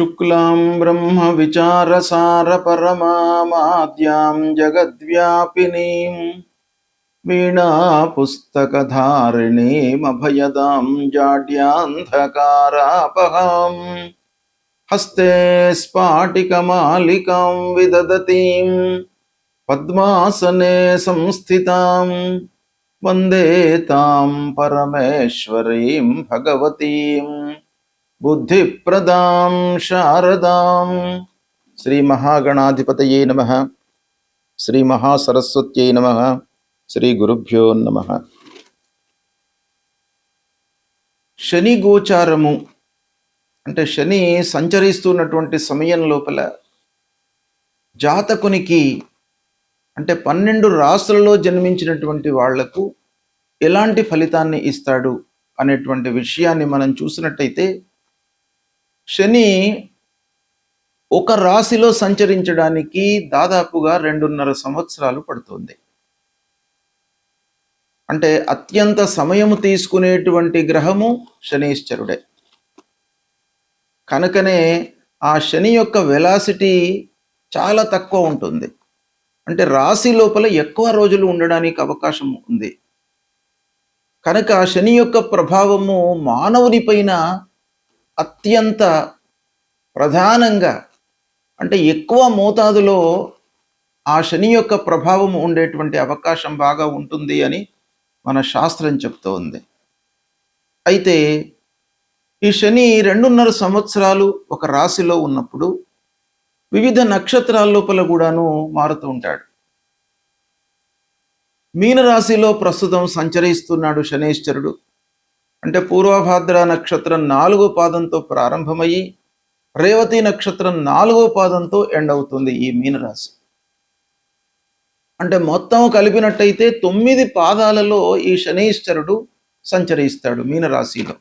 शुक्लां ब्रह्म विचारसारपरमामाद्यां जगद्व्यापिनीं वीणापुस्तकधारिणीमभयदां जाड्यान्धकारापहां हस्ते स्फाटिकमालिकां विदधतीं पद्मासने संस्थितां वन्दे तां परमेश्वरीं भगवतीं बुद्धिप्रदां शारदां। श्री महागणाधिपतये नमः। श्री महासरस्वत्यै नमः। శ్రీ గురుభ్యో నమః. శని గోచారము అంటే శని సంచరిస్తున్నటువంటి సమయం లోపల జాతకునికి అంటే 12 రాశులలో జన్మించినటువంటి వాళ్లకు ఎలాంటి ఫలితాన్ని ఇస్తాడు అనేటువంటి విషయాన్ని మనం చూసినట్టయితే, శని ఒక రాశిలో సంచరించడానికి దాదాపుగా 2.5 సంవత్సరాలు పడుతుంది. అంటే అత్యంత సమయము తీసుకునేటువంటి గ్రహము శనీశ్వరుడే. కనుకనే ఆ శని యొక్క వెలాసిటీ చాలా తక్కువ ఉంటుంది. అంటే రాశి లోపల ఎక్కువ రోజులు ఉండడానికి అవకాశం ఉంది. కనుక శని యొక్క ప్రభావము మానవుని పైన అత్యంత ప్రధానంగా అంటే ఎక్కువ మోతాదులో ఆ శని యొక్క ప్రభావం ఉండేటువంటి అవకాశం బాగా ఉంటుంది అని మన శాస్త్రం చెప్తూ ఉంది. అయితే ఈ శని 2.5 సంవత్సరాలు ఒక రాశిలో ఉన్నప్పుడు వివిధ నక్షత్రాల లోపల కూడాను మారుతూ ఉంటాడు. మీనరాశిలో ప్రస్తుతం సంచరిస్తున్నాడు శనీశ్వరుడు. అంటే పూర్వభాద్ర నక్షత్రం 4వ పాదంతో ప్రారంభమయ్యి రేవతి నక్షత్రం 4వ పాదంతో ఎండ్ అవుతుంది ఈ మీనరాశి. అంటే మొత్తం కలిపినట్టయితే 9 పాదాలలో ఈ శనీశ్వరుడు సంచరిస్తాడు మీనరాశిలో.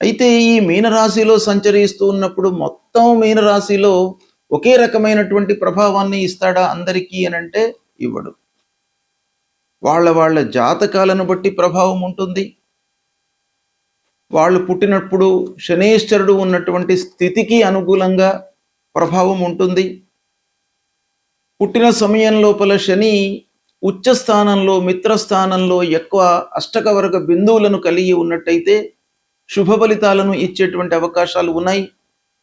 అయితే ఈ మీనరాశిలో సంచరిస్తూ ఉన్నప్పుడు మొత్తం మీనరాశిలో ఒకే రకమైనటువంటి ప్రభావాన్ని ఇస్తాడా అందరికీ అనంటే ఇవ్వడు. వాళ్ళ జాతకాలను బట్టి ప్రభావం ఉంటుంది. వాళ్ళు పుట్టినప్పుడు శనీశ్వరుడు ఉన్నటువంటి స్థితికి అనుకూలంగా ప్రభావం ఉంటుంది. పుట్టిన సమయం లోపల శని ఉచ్చస్థానంలో మిత్రస్థానంలో ఎక్కువ అష్టకవర్గ బిందువులను కలిగి ఉన్నట్టయితే శుభ ఫలితాలను ఇచ్చేటువంటి అవకాశాలు ఉన్నాయి.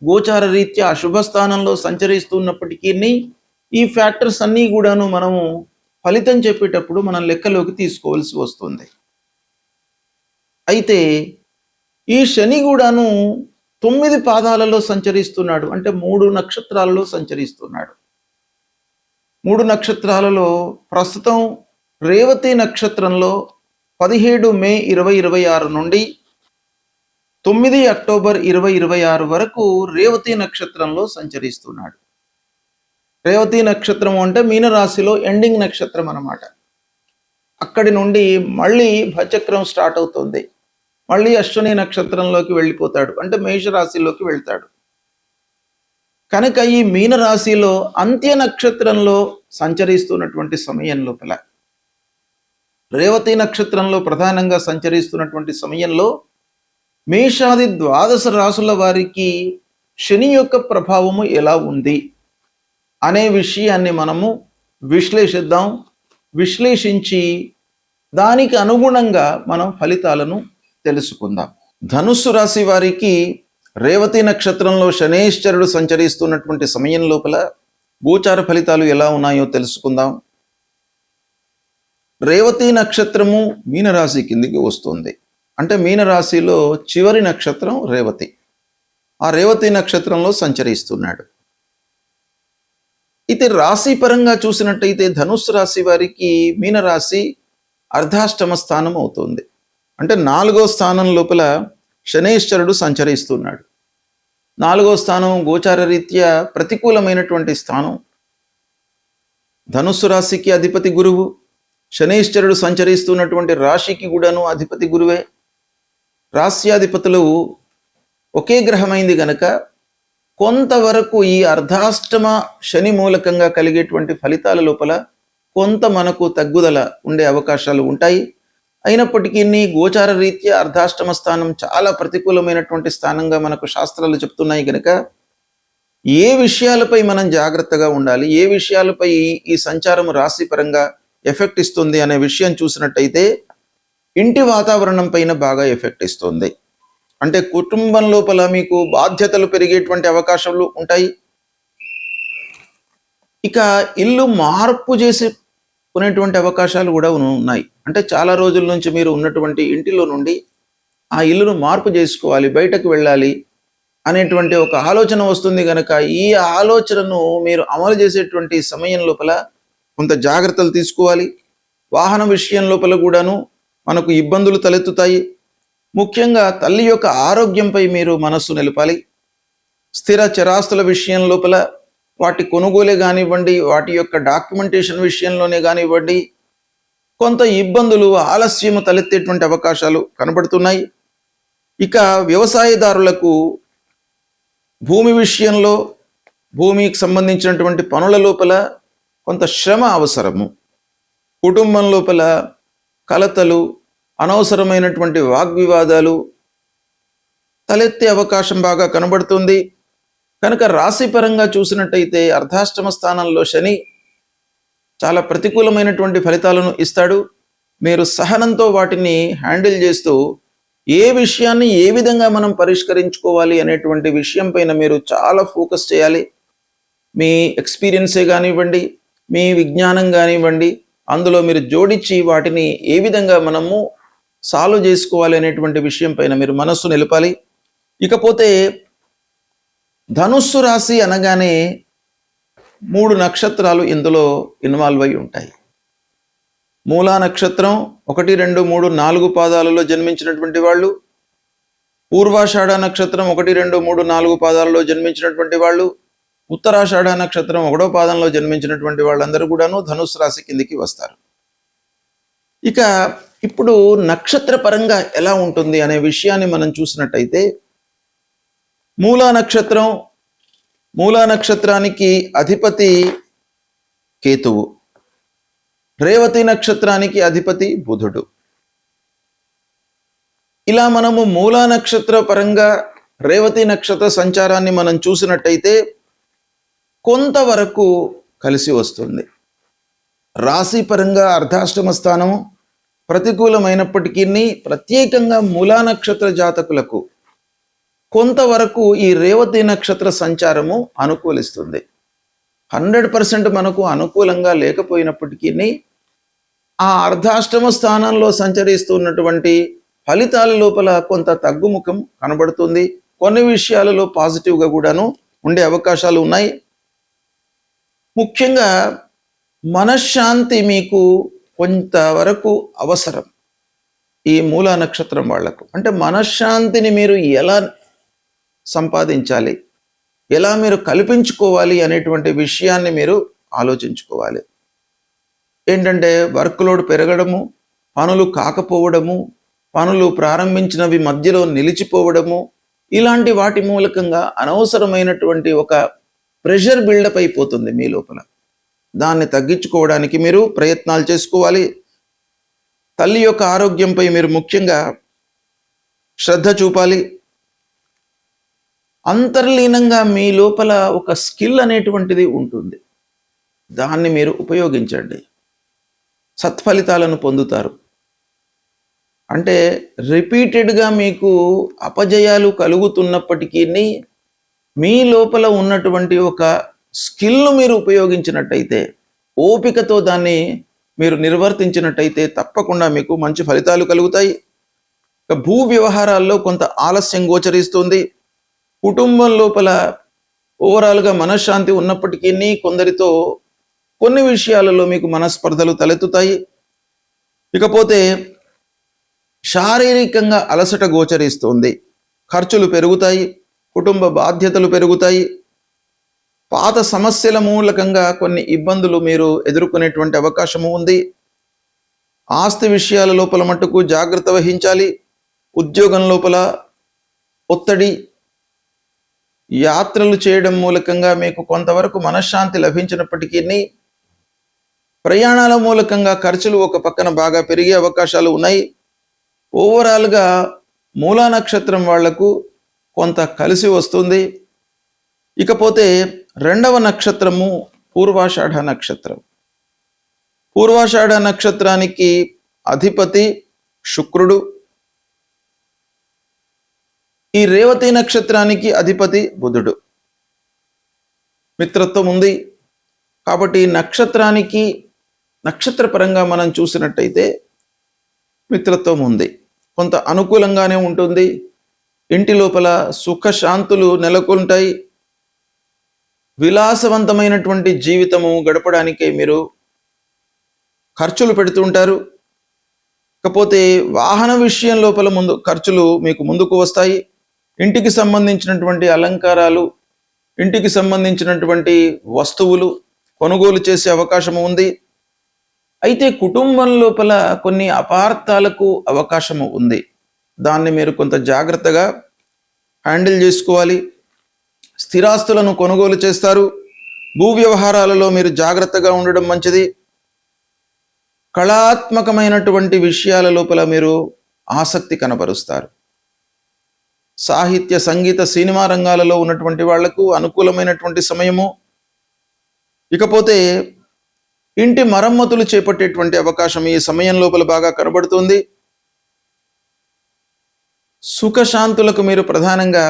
గోచార రీత్యా అశుభ స్థానంలో సంచరిస్తున్నప్పటికీ ఈ ఫ్యాక్టర్స్ అన్నీ కూడాను మనము ఫలితం చెప్పేటప్పుడు మనం లెక్కలోకి తీసుకోవాల్సి వస్తుంది. అయితే ఈ శని కూడాను 9 పాదాలలో సంచరిస్తున్నాడు. అంటే 3 నక్షత్రాలలో సంచరిస్తున్నాడు. 3 నక్షత్రాలలో ప్రస్తుతం రేవతి నక్షత్రంలో 17 మే 2026 నుండి 9 అక్టోబర్ 2026 వరకు రేవతి నక్షత్రంలో సంచరిస్తున్నాడు. రేవతి నక్షత్రం అంటే మీనరాశిలో ఎండింగ్ నక్షత్రం అన్నమాట. అక్కడి నుండి మళ్ళీ భచక్రం స్టార్ట్ అవుతుంది. మళ్ళీ అశ్విని నక్షత్రంలోకి వెళ్ళిపోతాడు. అంటే మేషరాశిలోకి వెళ్తాడు. కనుక ఈ మీనరాశిలో అంత్య నక్షత్రంలో సంచరిస్తున్నటువంటి సమయం లోపల రేవతి నక్షత్రంలో ప్రధానంగా సంచరిస్తున్నటువంటి సమయంలో మేషాది 12 రాశుల వారికి శని యొక్క ప్రభావము ఎలా ఉంది అనే విషయాన్ని మనము విశ్లేషిద్దాం. విశ్లేషించి దానికి అనుగుణంగా మనం ఫలితాలను తెలుసుకుందాం. ధనుస్సు రాశి వారికి రేవతి నక్షత్రంలో శనీశ్వరుడు సంచరిస్తున్నటువంటి సమయం లోపల గోచార ఫలితాలు ఎలా ఉన్నాయో తెలుసుకుందాం. రేవతి నక్షత్రము మీనరాశి కిందికి వస్తుంది. అంటే మీనరాశిలో చివరి నక్షత్రం రేవతి. ఆ రేవతి నక్షత్రంలో సంచరిస్తున్నాడు. ఇది రాశి పరంగా చూసినట్టయితే ధనుస్సు రాశి వారికి మీనరాశి అర్ధాష్టమ స్థానం అవుతుంది. అంటే 4వ స్థానం లోపల శనీశ్వరుడు సంచరిస్తున్నాడు. 4వ స్థానం గోచార రీత్యా ప్రతికూలమైనటువంటి స్థానం. ధనుస్సు రాశికి అధిపతి గురువు. శనీశ్వరుడు సంచరిస్తున్నటువంటి రాశికి కూడాను అధిపతి గురువే. రాశ్యాధిపతులు ఒకే గ్రహమైంది గనక కొంతవరకు ఈ అర్ధాష్టమ శని మూలకంగా కలిగేటువంటి ఫలితాల లోపల కొంత మనకు తగ్గుదల ఉండే అవకాశాలు ఉంటాయి. అయినప్పటికీ గోచార రీత్యా అర్ధాష్టమ స్థానం చాలా ప్రతికూలమైనటువంటి స్థానంగా మనకు శాస్త్రాలు చెప్తున్నాయి కనుక ఏ విషయాలపై మనం జాగ్రత్తగా ఉండాలి, ఏ విషయాలపై ఈ సంచారం రాశిపరంగా ఎఫెక్ట్ ఇస్తుంది అనే విషయం చూసినట్టయితే ఇంటి వాతావరణం పైన బాగా ఎఫెక్ట్ ఇస్తుంది. అంటే కుటుంబం లోపల మీకు బాధ్యతలు పెరిగేటువంటి అవకాశాలు ఉంటాయి. ఇక ఇల్లు మార్పు చేసుకునేటువంటి అవకాశాలు కూడా ఉన్నాయి. అంటే చాలా రోజుల నుంచి మీరు ఉన్నటువంటి ఇంటిలో నుండి ఆ ఇల్లును మార్పు చేసుకోవాలి, బయటకు వెళ్ళాలి అనేటువంటి ఒక ఆలోచన వస్తుంది కనుక ఈ ఆలోచనను మీరు అమలు చేసేటువంటి సమయం లోపల కొంత జాగ్రత్తలు తీసుకోవాలి. వాహన విషయం లోపల కూడాను మనకు ఇబ్బందులు తలెత్తుతాయి. ముఖ్యంగా తల్లి యొక్క ఆరోగ్యంపై మీరు మనస్సు నిలపాలి. స్థిర చరాస్తుల విషయం లోపల వాటి కొనుగోలే కానివ్వండి, వాటి యొక్క డాక్యుమెంటేషన్ విషయంలోనే కానివ్వండి, కొంత ఇబ్బందులు ఆలస్యము తలెత్తేటువంటి అవకాశాలు కనబడుతున్నాయి. ఇక వ్యవసాయదారులకు భూమి విషయంలో భూమికి సంబంధించినటువంటి పనుల లోపల కొంత శ్రమ అవసరము. కుటుంబం లోపల కలతలు, అనవసరమైనటువంటి వాగ్వివాదాలు తలెత్తే అవకాశం బాగా కనబడుతుంది. కనుక రాశిపరంగా చూసినట్టయితే అర్ధాష్టమ స్థానంలో శని చాలా ప్రతికూలమైనటువంటి ఫలితాలను ఇస్తాడు. మీరు సహనంతో వాటిని హ్యాండిల్ చేస్తూ ఏ విషయాన్ని ఏ విధంగా మనం పరిష్కరించుకోవాలి అనేటువంటి విషయం పైన మీరు చాలా ఫోకస్ చేయాలి. మీ ఎక్స్పీరియన్సే కానివ్వండి, మీ విజ్ఞానం కానివ్వండి, అందులో మీరు జోడించి వాటిని ఏ విధంగా మనము సాల్వ్ చేసుకోవాలి అనేటువంటి విషయం పైన మీరు మనస్సు నిలపాలి. ఇకపోతే ధనుస్సు రాశి అనగానే 3 నక్షత్రాలు ఇందులో ఇన్వాల్వ్ అయి ఉంటాయి. మూలా నక్షత్రం 1, 2, 3, 4 పాదాలలో జన్మించినటువంటి వాళ్ళు, పూర్వాషాఢ నక్షత్రం 1, 2, 3, 4 పాదాలలో జన్మించినటువంటి వాళ్ళు, ఉత్తరాషాఢ నక్షత్రం 1వ పాదంలో జన్మించినటువంటి వాళ్ళందరూ కూడాను ధనుస్సు రాశి కిందికి వస్తారు. ఇక ఇప్పుడు నక్షత్ర పరంగా ఎలా ఉంటుంది అనే విషయాన్ని మనం చూసినట్టయితే మూలా నక్షత్రానికి అధిపతి కేతువు, రేవతి నక్షత్రానికి అధిపతి బుధుడు. ఇలా మనము మూలా నక్షత్ర పరంగా రేవతి నక్షత్ర సంచారాన్ని మనం చూసినట్టయితే కొంతవరకు కలిసి వస్తుంది. రాశి పరంగా అర్ధాష్టమ స్థానము ప్రతికూలమైనప్పటికీ ప్రత్యేకంగా మూలా నక్షత్ర జాతకులకు కొంతవరకు ఈ రేవతి నక్షత్ర సంచారము అనుకూలిస్తుంది. 100% మనకు అనుకూలంగా లేకపోయినప్పటికీ ఆ అర్ధాష్టమ స్థానంలో సంచరిస్తున్నటువంటి ఫలితాల లోపల కొంత తగ్గుముఖం కనబడుతుంది. కొన్ని విషయాలలో పాజిటివ్గా కూడాను ఉండే అవకాశాలు ఉన్నాయి. ముఖ్యంగా మనశ్శాంతి మీకు కొంతవరకు అవసరం ఈ మూలా నక్షత్రం వాళ్లకు. అంటే మనశ్శాంతిని మీరు ఎలా సంపాదించాలి, ఎలా మీరు కల్పించుకోవాలి అనేటువంటి విషయాన్ని మీరు ఆలోచించుకోవాలి. ఏంటంటే వర్క్ లోడ్ పెరగడము, పనులు కాకపోవడము, పనులు ప్రారంభించినవి మధ్యలో నిలిచిపోవడము, ఇలాంటి వాటి మూలకంగా అనవసరమైనటువంటి ఒక ప్రెషర్ బిల్డప్ అయిపోతుంది మీ లోపల. దాన్ని తగ్గించుకోవడానికి మీరు ప్రయత్నాలు చేసుకోవాలి. తల్లి యొక్క ఆరోగ్యంపై మీరు ముఖ్యంగా శ్రద్ధ చూపాలి. అంతర్లీనంగా మీ లోపల ఒక స్కిల్ అనేటువంటిది ఉంటుంది, దాన్ని మీరు ఉపయోగించండి, సత్ఫలితాలను పొందుతారు. అంటే రిపీటెడ్గా మీకు అపజయాలు కలుగుతున్నప్పటికీ మీ లోపల ఉన్నటువంటి ఒక స్కిల్ను మీరు ఉపయోగించినట్టయితే, ఓపికతో దాన్ని మీరు నిర్వర్తించినట్టయితే తప్పకుండా మీకు మంచి ఫలితాలు కలుగుతాయి. భూ వ్యవహారాల్లో కొంత ఆలస్యం గోచరిస్తుంది. కుటుంబం లోపల ఓవరాల్గా మనశ్శాంతి ఉన్నప్పటికీ కొందరితో కొన్ని విషయాలలో మీకు మనస్పర్ధలు తలెత్తుతాయి. ఇకపోతే శారీరకంగా అలసట గోచరిస్తుంది, ఖర్చులు పెరుగుతాయి, కుటుంబ బాధ్యతలు పెరుగుతాయి, పాత సమస్యల మూలకంగా కొన్ని ఇబ్బందులు మీరు ఎదుర్కొనేటువంటి అవకాశము ఉంది. ఆస్తి విషయాల లోపల మట్టుకు జాగ్రత్త వహించాలి. ఉద్యోగం లోపల ఒత్తిడి, యాత్రలు చేయడం మూలకంగా మీకు కొంతవరకు మనశ్శాంతి లభించినప్పటికీ ప్రయాణాల మూలకంగా ఖర్చులు ఒక పక్కన బాగా పెరిగే అవకాశాలు ఉన్నాయి. ఓవరాల్గా మూలా నక్షత్రం వాళ్లకు కొంత కలిసి వస్తుంది. ఇకపోతే రెండవ నక్షత్రము పూర్వాషాఢ నక్షత్రం. పూర్వాషాఢ నక్షత్రానికి అధిపతి శుక్రుడు. ఈ రేవతి నక్షత్రానికి అధిపతి బుధుడు. మిత్రత్వం ఉంది కాబట్టి నక్షత్రానికి నక్షత్రపరంగా మనం చూసినట్టయితే మిత్రత్వం ఉంది, కొంత అనుకూలంగానే ఉంటుంది. ఇంటి లోపల సుఖశాంతులు నెలకొంటాయి. విలాసవంతమైనటువంటి జీవితము గడపడానికి మీరు ఖర్చులు పెడుతుంటారు. ఇకపోతే వాహన విషయం లోపల ఖర్చులు మీకు ముందుకు వస్తాయి. ఇంటికి సంబంధించినటువంటి అలంకారాలు, ఇంటికి సంబంధించినటువంటి వస్తువులు కొనుగోలు చేసే అవకాశం ఉంది. అయితే కుటుంబం లోపల కొన్ని అపార్థాలకు అవకాశము ఉంది. దాన్ని మీరు కొంత జాగ్రత్తగా హ్యాండిల్ చేసుకోవాలి. స్థిరాస్తులను కొనుగోలు చేస్తారు. భూ వ్యవహారాలలో మీరు జాగ్రత్తగా ఉండడం మంచిది. కళాత్మకమైనటువంటి విషయాల లోపల మీరు ఆసక్తి కనబరుస్తారు. సాహిత్య, సంగీత, సినిమా రంగాలలో ఉన్నటువంటి వాళ్లకు అనుకూలమైనటువంటి సమయము. ఇకపోతే ఇంటి మరమ్మతులు చేపట్టేటువంటి అవకాశం ఈ సమయం లోపల బాగా కనబడుతుంది. సుఖశాంతులకు మీరు ప్రధానంగా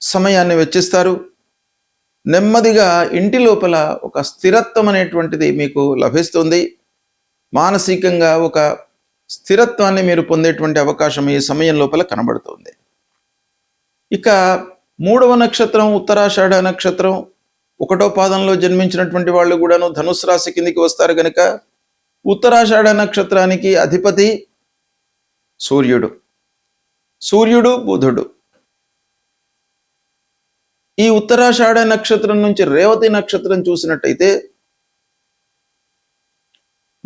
సమయాన్ని వెచ్చిస్తారు. నెమ్మదిగా ఇంటి లోపల ఒక స్థిరత్వం అనేటువంటిది మీకు లభిస్తుంది. మానసికంగా ఒక స్థిరత్వాన్ని మీరు పొందేటువంటి అవకాశం ఈ సమయం లోపల కనబడుతుంది. ఇక మూడవ నక్షత్రం ఉత్తరాషాఢ నక్షత్రం. 1వ పాదంలో జన్మించినటువంటి వాళ్ళు కూడాను ధనుస్సు రాశి కిందికి వస్తారు గనుక ఉత్తరాషాఢ నక్షత్రానికి అధిపతి సూర్యుడు బుధుడు. ఈ ఉత్తరాషాఢ నక్షత్రం నుంచి రేవతి నక్షత్రం చూసినట్టయితే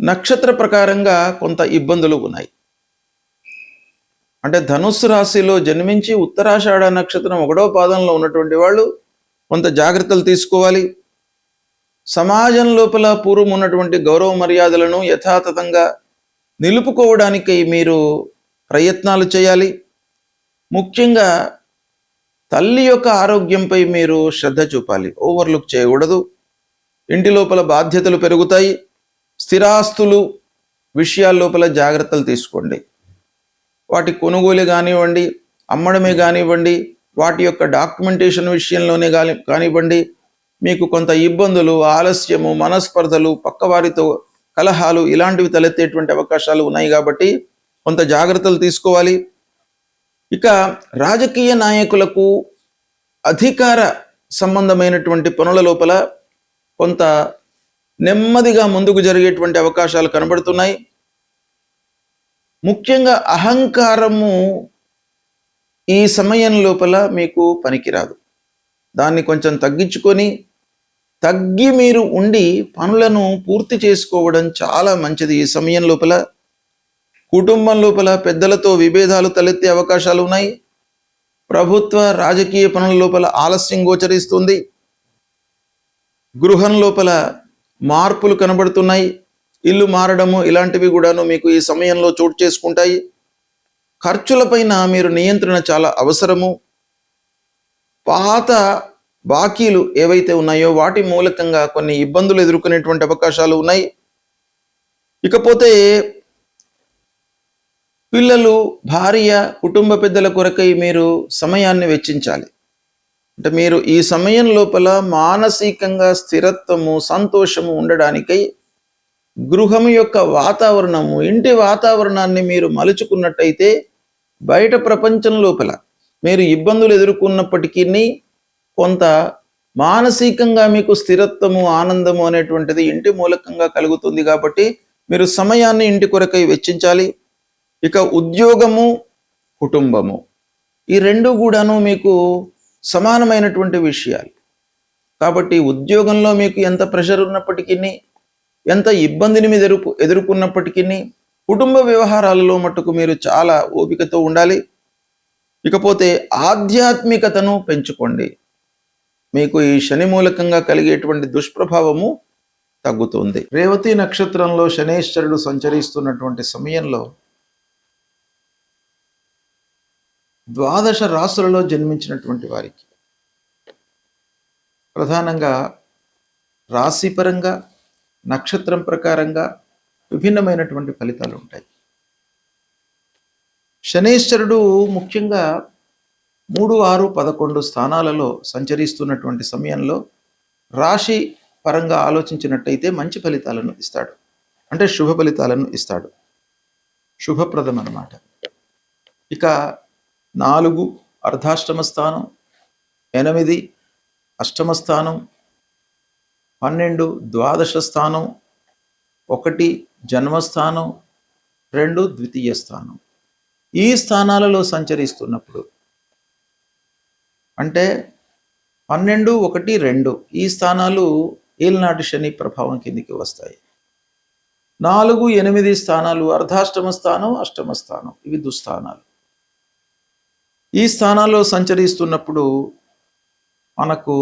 నక్షత్ర ప్రకారంగా కొంత ఇబ్బందులు ఉన్నాయి. అంటే ధనుస్సు రాశిలో జన్మించి ఉత్తరాషాఢ నక్షత్రం 1వ పాదంలో ఉన్నటువంటి వాళ్ళు కొంత జాగ్రత్తలు తీసుకోవాలి. సమాజం లోపల పూర్వం ఉన్నటువంటి గౌరవ మర్యాదలను యథాతథంగా నిలుపుకోవడానికి మీరు ప్రయత్నాలు చేయాలి. ముఖ్యంగా తల్లి యొక్క ఆరోగ్యంపై మీరు శ్రద్ధ చూపాలి, ఓవర్లుక్ చేయకూడదు. ఇంటి లోపల బాధ్యతలు పెరుగుతాయి. స్థిరాస్తులు విషయాల లోపల జాగ్రత్తలు తీసుకోండి. వాటి కొనుగోలు కానివ్వండి, అమ్మడమే కానివ్వండి, వాటి యొక్క డాక్యుమెంటేషన్ విషయంలోనే కానివ్వండి, మీకు కొంత ఇబ్బందులు, ఆలస్యము, మనస్పర్ధలు, పక్కవారితో కలహాలు ఇలాంటివి తలెత్తేటువంటి అవకాశాలు ఉన్నాయి కాబట్టి కొంత జాగ్రత్తలు తీసుకోవాలి. ఇక రాజకీయ నాయకులకు అధికార సంబంధమైనటువంటి పనుల లోపల కొంత నెమ్మదిగా ముందుకు జరిగేటువంటి అవకాశాలు కనబడుతున్నాయి. ముఖ్యంగా అహంకారము ఈ సమయం లోపల మీకు పనికిరాదు. దాన్ని కొంచెం తగ్గి మీరు ఉండి పనులను పూర్తి చేసుకోవడం చాలా మంచిది. ఈ సమయం లోపల కుటుంబం లోపల పెద్దలతో విభేదాలు తలెత్తే అవకాశాలు ఉన్నాయి. ప్రభుత్వ రాజకీయ పనుల లోపల ఆలస్యం గోచరిస్తుంది. గృహం లోపల మార్పులు కనబడుతున్నాయి. ఇల్లు మారడము ఇలాంటివి కూడాను మీకు ఈ సమయంలో చోటు చేసుకుంటాయి. ఖర్చులపైన మీరు నియంత్రణ చాలా అవసరము. పాత బాకీలు ఏవైతే ఉన్నాయో వాటి మూలకంగా కొన్ని ఇబ్బందులు ఎదుర్కొనేటువంటి అవకాశాలు ఉన్నాయి. ఇకపోతే పిల్లలు, భార్య, కుటుంబ పెద్దల కొరకై మీరు సమయాన్ని వెచ్చించాలి. అంటే మీరు ఈ సమయం లోపల మానసికంగా స్థిరత్వము, సంతోషము ఉండడానికై గృహం యొక్క వాతావరణము, ఇంటి వాతావరణాన్ని మీరు మలుచుకున్నట్టయితే బయట ప్రపంచం లోపల మీరు ఇబ్బందులు ఎదుర్కొన్నప్పటికీ కొంత మానసికంగా మీకు స్థిరత్వము, ఆనందము అనేటువంటిది ఇంటి మూలకంగా కలుగుతుంది. కాబట్టి మీరు సమయాన్ని ఇంటి కొరకై వెచ్చించాలి. ఇక ఉద్యోగము, కుటుంబము ఈ రెండు కూడాను మీకు సమానమైనటువంటి విషయాలు. కాబట్టి ఉద్యోగంలో మీకు ఎంత ప్రెషర్ ఉన్నప్పటికీ, ఎంత ఇబ్బందిని మీద ఎదుర్కొన్నప్పటికీ కుటుంబ వ్యవహారాలలో మట్టుకు మీరు చాలా ఓపికతో ఉండాలి. ఇకపోతే ఆధ్యాత్మికతను పెంచుకోండి. మీకు ఈ శని మూలకంగా కలిగేటువంటి దుష్ప్రభావము తగ్గుతుంది. రేవతి నక్షత్రంలో శనేశ్వరుడు సంచరిస్తున్నటువంటి సమయంలో ద్వాదశ రాశులలో జన్మించినటువంటి వారికి ప్రధానంగా రాశిపరంగా నక్షత్రం ప్రకారంగా విభిన్నమైనటువంటి ఫలితాలు ఉంటాయి. శనీశ్వరుడు ముఖ్యంగా 3, 6, 11 స్థానాలలో సంచరిస్తున్నటువంటి సమయంలో రాశి పరంగా ఆలోచించినట్టయితే మంచి ఫలితాలను ఇస్తాడు. అంటే శుభ ఫలితాలను ఇస్తాడు, శుభప్రదం అన్నమాట. ఇక 4 అర్ధాష్టమ స్థానం, 8 అష్టమ స్థానం, 12 ద్వాదశ స్థానం, 1 జన్మస్థానం, 2 ద్వితీయ స్థానం. ఈ స్థానాలలో సంచరిస్తున్నప్పుడు అంటే 12, 1, 2 ఈ స్థానాలు ఏలినాటి శని ప్రభావం కిందికి వస్తాయి. 4, 8 స్థానాలు అర్ధాష్టమ స్థానం, అష్టమ స్థానం, ఇవి దుస్థానాలు. ఈ స్థానాల్లో సంచరిస్తున్నప్పుడు మనకు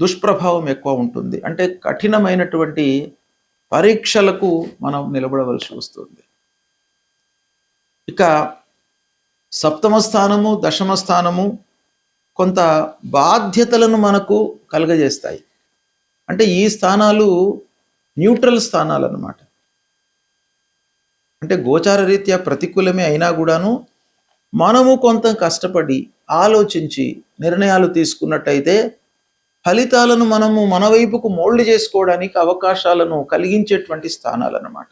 దుష్ప్రభావం ఎక్కువ ఉంటుంది. అంటే కఠినమైనటువంటి పరీక్షలకు మనం నిలబడవలసి వస్తుంది. ఇక సప్తమ స్థానము, దశమ స్థానము కొంత బాధ్యతలను మనకు కలుగజేస్తాయి. అంటే ఈ స్థానాలు న్యూట్రల్ స్థానాలు అన్నమాట. అంటే గోచార రీత్యా ప్రతికూలమే అయినా కూడాను మనము కొంత కష్టపడి ఆలోచించి నిర్ణయాలు తీసుకున్నట్టయితే ఫలితాలను మనము మన వైపుకు మోల్డ్ చేసుకోవడానికి అవకాశాలను కలిగించేటువంటి స్థానాలు అన్నమాట.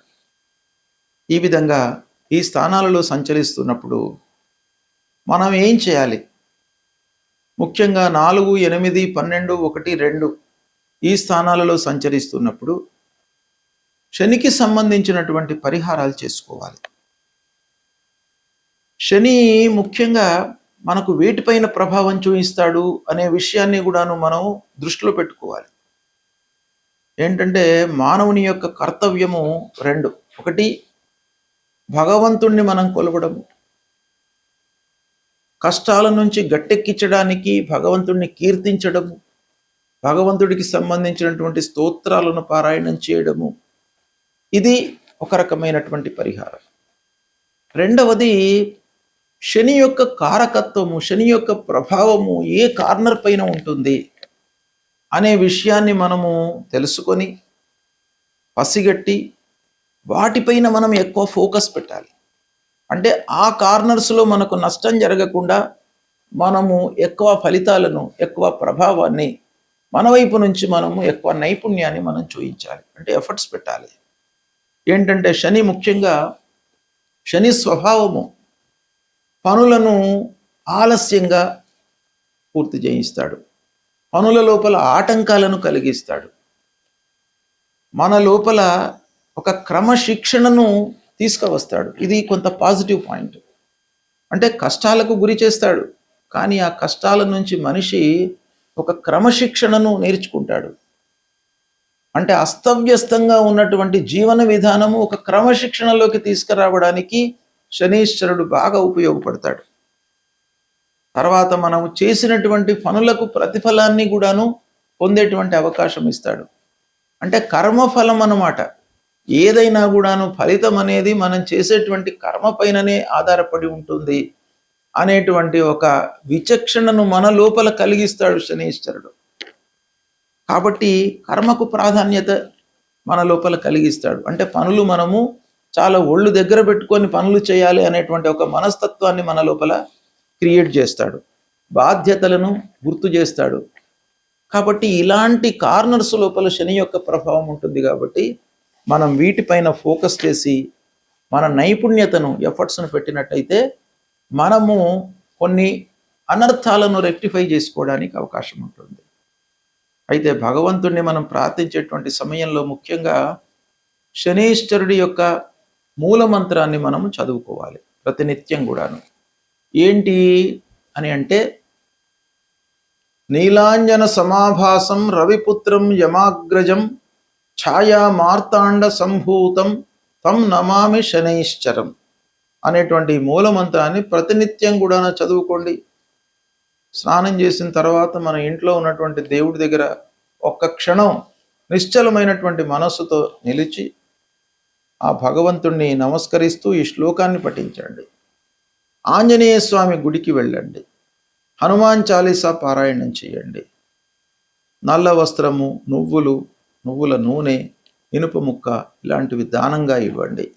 ఈ విధంగా ఈ స్థానాలలో సంచరిస్తున్నప్పుడు మనం ఏం చేయాలి? ముఖ్యంగా 4, 8, 12, 1, 2 ఈ స్థానాలలో సంచరిస్తున్నప్పుడు శనికి సంబంధించినటువంటి పరిహారాలు చేసుకోవాలి. శని ముఖ్యంగా మనకు వేటిపైన ప్రభావం చూపిస్తాడు అనే విషయాన్ని కూడాను మనం దృష్టిలో పెట్టుకోవాలి. ఏంటంటే మానవుని యొక్క కర్తవ్యము 2. 1 భగవంతుణ్ణి మనం కొలవడము, కష్టాల నుంచి గట్టెక్కించడానికి భగవంతుణ్ణి కీర్తించడము, భగవంతుడికి సంబంధించినటువంటి స్తోత్రాలను పారాయణం చేయడము, ఇది ఒక రకమైనటువంటి పరిహారం. 2వది శని యొక్క కారకత్వము, శని యొక్క ప్రభావము ఏ కార్నర్ పైన ఉంటుంది అనే విషయాన్ని మనము తెలుసుకొని పసిగట్టి వాటిపైన మనం ఎక్కువ ఫోకస్ పెట్టాలి. అంటే ఆ కార్నర్స్లో మనకు నష్టం జరగకుండా మనము ఎక్కువ ఫలితాలను, ఎక్కువ ప్రభావాన్ని మన వైపు నుంచి మనము ఎక్కువ నైపుణ్యాన్ని మనం చూపించాలి. అంటే ఎఫర్ట్స్ పెట్టాలి. ఏంటంటే శని ముఖ్యంగా శని స్వభావము పనులను ఆలస్యంగా పూర్తి చేయిస్తాడు, పనుల లోపల ఆటంకాలను కలిగిస్తాడు, మన లోపల ఒక క్రమశిక్షణను తీసుకువస్తాడు. ఇది కొంత పాజిటివ్ పాయింట్. అంటే కష్టాలకు గురి చేస్తాడు, కానీ ఆ కష్టాల నుంచి మనిషి ఒక క్రమశిక్షణను నేర్చుకుంటాడు. అంటే అస్తవ్యస్తంగా ఉన్నటువంటి జీవన విధానము ఒక క్రమశిక్షణలోకి తీసుకురావడానికి శనీశ్వరుడు బాగా ఉపయోగపడతాడు. తర్వాత మనము చేసినటువంటి పనులకు ప్రతిఫలాన్ని కూడాను పొందేటువంటి అవకాశం ఇస్తాడు. అంటే కర్మఫలం అన్నమాట. ఏదైనా కూడాను ఫలితం అనేది మనం చేసేటువంటి కర్మ పైననే ఆధారపడి ఉంటుంది అనేటువంటి ఒక విచక్షణను మన లోపల కలిగిస్తాడు శనీశ్వరుడు. కాబట్టి కర్మకు ప్రాధాన్యత మన లోపల కలిగిస్తాడు. అంటే పనులు మనము చాలా ఒళ్ళు దగ్గర పెట్టుకొని పనులు చేయాలి అనేటువంటి ఒక మనస్తత్వాన్ని మన లోపల క్రియేట్ చేస్తాడు, బాధ్యతలను గుర్తు చేస్తాడు. కాబట్టి ఇలాంటి కార్నర్స్ లోపల శని యొక్క ప్రభావం ఉంటుంది. కాబట్టి మనం వీటిపైన ఫోకస్ చేసి మన నైపుణ్యతను, ఎఫర్ట్స్ను పెట్టినట్టయితే మనము కొన్ని అనర్థాలను రెక్టిఫై చేసుకోవడానికి అవకాశం ఉంటుంది. అయితే భగవంతుణ్ణి మనం ప్రార్థించేటువంటి సమయంలో ముఖ్యంగా శనీశ్వరుడి యొక్క మూల మంత్రాన్ని మనము చదువుకోవాలి ప్రతినిత్యం కూడాను. ఏంటి అని అంటే నీలాంజన సమాభాసం రవిపుత్రం యమాగ్రజం ఛాయా మార్తాండ సంభూతం తం నమామి శనైశ్చరం అనేటువంటి మూల మంత్రాన్ని ప్రతినిత్యం కూడా చదువుకోండి. స్నానం చేసిన తర్వాత మన ఇంట్లో ఉన్నటువంటి దేవుడి దగ్గర ఒక్క క్షణం నిశ్చలమైనటువంటి మనస్సుతో నిలిచి ఆ భగవంతుణ్ణి నమస్కరిస్తూ ఈ శ్లోకాన్ని పఠించండి. ఆంజనేయ స్వామి గుడికి వెళ్ళండి, హనుమాన్ చాలీసా పారాయణం చేయండి, నల్ల వస్త్రము, నువ్వుల నూనె, ఇనుప ముక్క ఇలాంటివి దానంగా ఇవ్వండి.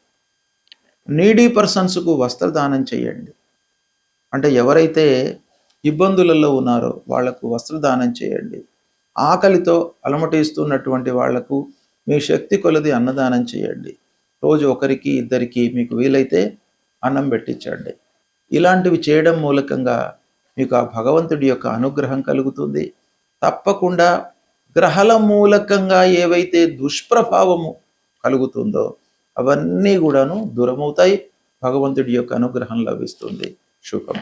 నీడీ పర్సన్స్కు వస్త్రదానం చేయండి. అంటే ఎవరైతే ఇబ్బందులలో ఉన్నారో వాళ్లకు వస్త్రదానం చేయండి. ఆకలితో అలమటిస్తున్నటువంటి వాళ్లకు మీ శక్తి కొలది అన్నదానం చేయండి. రోజు ఒకరికి ఇద్దరికి మీకు వీలైతే అన్నం పెట్టించండి. ఇలాంటివి చేయడం మూలకంగా మీకు ఆ భగవంతుడి యొక్క అనుగ్రహం కలుగుతుంది. తప్పకుండా గ్రహాల మూలకంగా ఏవైతే దుష్ప్రభావము కలుగుతుందో అవన్నీ కూడాను దూరమవుతాయి. భగవంతుడి యొక్క అనుగ్రహం లభిస్తుంది. శుభం.